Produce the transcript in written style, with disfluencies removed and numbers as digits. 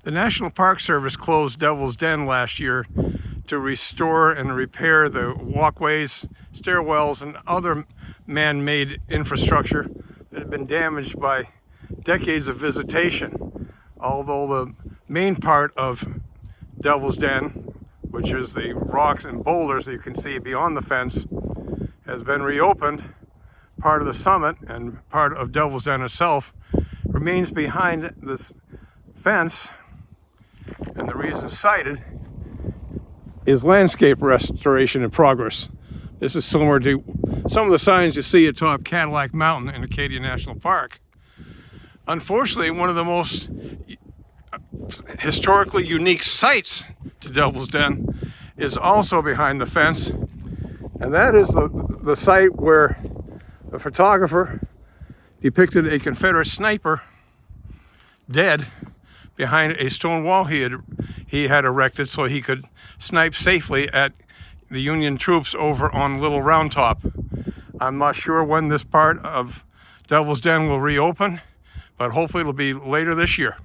The National Park Service closed Devil's Den last year to restore and repair the walkways, stairwells, and other man-made infrastructure that had been damaged by decades of visitation. Although the main part of Devil's Den, which is the rocks and boulders that you can see beyond the fence, has been reopened, part of the summit and part of Devil's Den itself remains behind this fence. And the reason cited is landscape restoration in progress. This is similar to some of the signs you see atop Cadillac Mountain in Acadia National Park. Unfortunately, one of the most historically unique sites to Devil's Den is also behind the fence, and that is the site where the photographer depicted a Confederate sniper dead behind a stone wall he had erected so he could snipe safely at the Union troops over on Little Round Top. I'm not sure when this part of Devil's Den will reopen, but hopefully it'll be later this year.